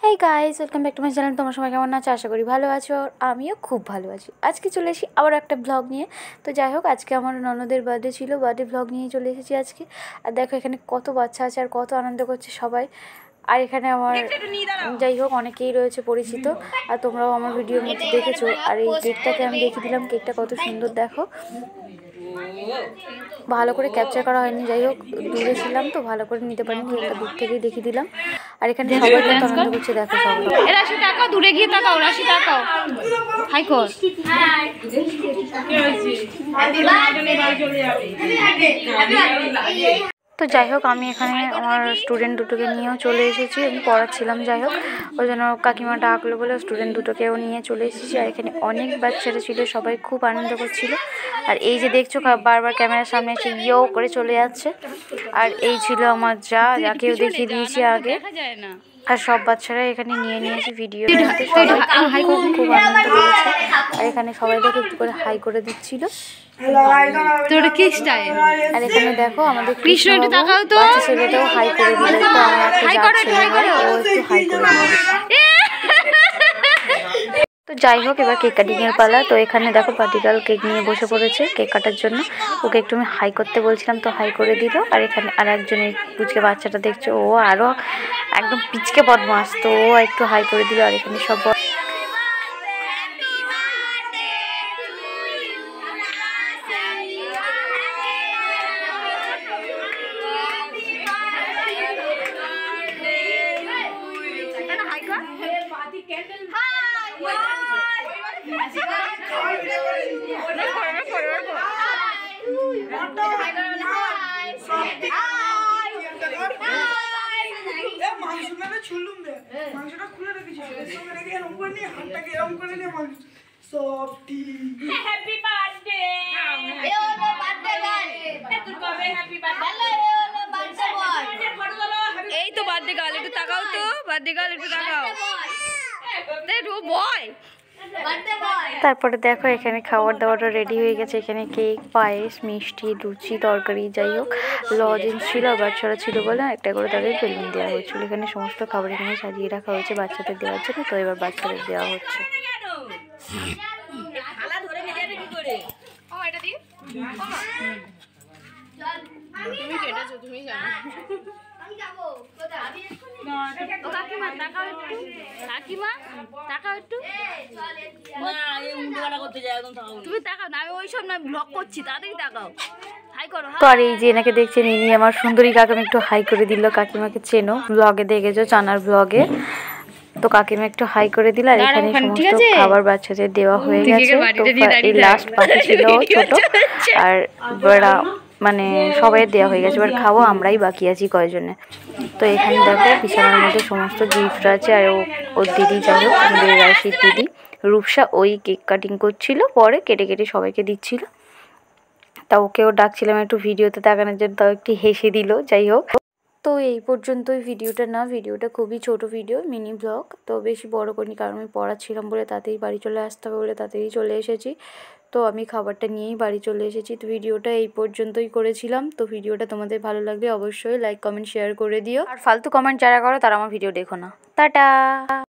Hi guys, welcome back to my channel. তোমরা সবাই কেমন আছো? আশা করি ভালো আছো। আমিও খুব ভালো আছি। আজকে চলে এসেছি আবার একটা ব্লগ নিয়ে। তো যাই হোক, আজকে আমার ননদের বার্থডে ছিল, বার্থডে ব্লগ নিয়ে চলে এসেছি আজকে। আর দেখো এখানে কত বাচ্চা আছে আর কত আনন্দ করছে সবাই। আর এখানে আমার যাই হোক অনেকেই রয়েছে পরিচিত, আর তোমরাও আমার ভিডিওর মধ্যে দেখেছো। আর এই কেকটাকে আমি দেখিয়ে দিলাম, কেকটা কত সুন্দর দেখো। ভালো করে ক্যাপচার করা হয়নি, যাই হোক দূরে ছিলাম তো ভালো করে নিতে পারিনি, একটা দূর থেকেই দেখিয়ে দিলাম। আর এখানে সবাই কত আনন্দ করছে দেখো সবাই। রাশি তাকাও, দূরে গিয়ে তাকাও, রাশি তাকাও, হাই কর। তো যাই হোক আমি এখানে আমার স্টুডেন্ট দুটোকে নিয়েও চলে এসেছি, আমি পড়াচ্ছিলাম। যাই হোক ওই জন্য কাকিমা ডাকলো বলে স্টুডেন্ট দুটোকেও নিয়ে চলে এসেছি। আর এখানে অনেক বাচ্চারা ছিল, সবাই খুব আনন্দ করছিল। আর এই যে দেখছো বারবার ক্যামেরার সামনে এসে ইয়েও করে চলে যাচ্ছে। আর এই ছিল আমার যাকেও দেখিয়ে দিয়েছি আগে। আর সব বাচ্চারা এখানে নিয়ে নিয়েছে ভিডিও, খুব আনন্দ করেছে। আর এখানে সবাই দেখে একটু করে হাই করে দিচ্ছিল। আর এখানে দেখো আমাদের কৃষ্ণ বাচ্চা ছেলেটাও হাই করে দিল। তো আমার একটা ছেলে হয়, ও একটু হাই করে দিল। তো যাই হোক এবার কেক কাটিংয়ের পালা। তো এখানে দেখো পার্টিকাল কেক নিয়ে বসে পড়েছে কেক কাটার জন্য। ওকে একটু আমি হাই করতে বলছিলাম, তো হাই করে দিল। আর এখানে আর একজন এই পুচকে বাচ্চাটা দেখছো, ও আরও একদম পিচকে বদমাস, তো ও একটু হাই করে দিল। আর এখানে সব এই তো বার্থডে গার্ল, একটু তাকাও তো, বার্থডে গার্ল একটু তাকাও। তারপরে দেখো এখানে খাবার দাবারটা রেডি হয়ে গেছে। এখানে কেক, পায়েস, মিষ্টি, লুচি, তরকারি, যাই হোক লজেন্স ছিল। বাচ্চারা ছিল বলে একটা করে তাদের বেলুন দেওয়া হয়েছিল। এখানে সমস্ত খাবার এখানে সাজিয়ে রাখা হয়েছে বাচ্চাদের দেওয়ার জন্য। তো এবার বাচ্চাদের দেওয়া হচ্ছে। তুমি তাকাও না, আমি ওইসব না ব্লগ করছি, তাড়াতাড়ি তাকাও, হাই করো। তো আর এই যে এনাকে দেখছেন, ইনি আমার সুন্দরী কাকিমা একটু হাই করে দিল। কাকিমাকে চেনো, ব্লগে দেখেছো, চানার ব্লগে। তো কাকিমা একটু হাই করে দিল। আর এখানে সমস্ত খাবার বাচ্চাদের দেওয়া হয়ে গেছে। তো এই লাস্ট বাকি ছিল ছোট, আর বড়া মানে সবাই দেওয়া হয়ে গেছে। এবার খাবো আমরাই বাকি আছি কয়জনে। তো এখানে দেখো বিছানার মধ্যে সমস্ত গিফট আছে। আর ওর দিদি, যাই হোক আমাদের রাশির দিদি রূপসা, ওই কেক কাটিং করছিল, পরে কেটে কেটে সবাইকে দিচ্ছিল। তা ওকেও ডাকছিলাম একটু ভিডিওতে তাকানোর জন্য, তাও একটু হেসে দিল। যাই হোক তো এই পর্যন্তই ভিডিওটা খুবই ছোট ভিডিও, মিনি ব্লগ। তো বেশি বড় করিনি, কারণ আমি পড়াচ্ছিলাম বলে তাড়াতাড়ি বাড়ি চলে আসতে হবে বলে তাড়াতাড়ি চলে এসেছি। তো আমি খাবারটা নিয়েই বাড়ি চলে এসেছি। তো ভিডিওটা এই পর্যন্তই করেছিলাম। তো ভিডিওটা তোমাদের ভালো লাগলে অবশ্যই লাইক, কমেন্ট, শেয়ার করে দিও। আর ফালতু কমেন্ট যারা করো তারা আমার ভিডিও দেখো না। টাটা।